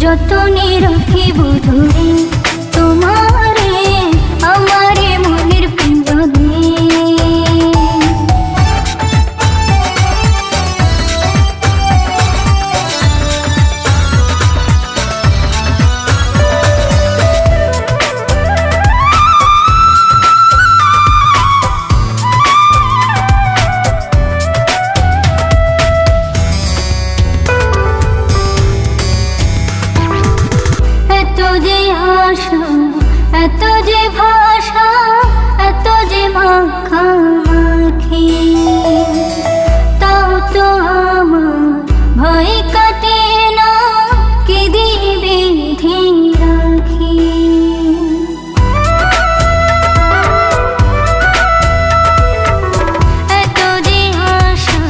যতনে রাখিব ধরে তোমারে আমারে মনের পিঞ্জরে। এত যে ভাষা এত যে মাখামাখি, তাও তো আমার ভয় কাটে না কি দিবে রাখি। এত যে আশা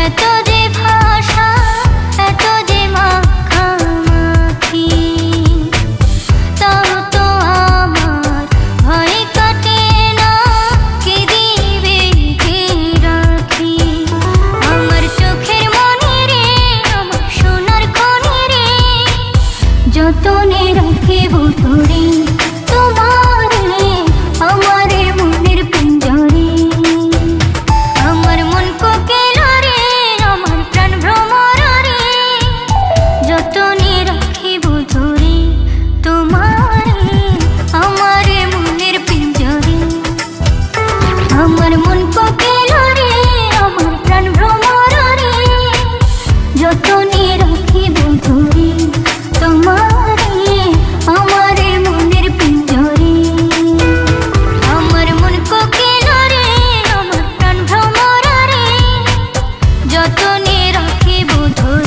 এত যে ভাষা এত যে মাখামাখি, তাও তো আমার ভয় কাটে না কি দিবে রাখি। আমার চোখের মনে রে আমার সোনার খনি রে, যতনে রাখিব ধরে তোমারে আমারে মনের পিঞ্জরে। আমার মন কোকিল রে আমার প্রাণ ভ্রমর রে, যতনে রাখিব ধরে তোমারে আমারে মনের পিঞ্জরে। আমার মন কোকিল রে আমার প্রাণ ভ্রমর রে, যতনে রাখিব ধরে তোমারে আমারে মনের পিঞ্জরে। আমার মন কোকিল রে আমার প্রাণ ভ্রমর রে, যতনে রাখিব ধরে।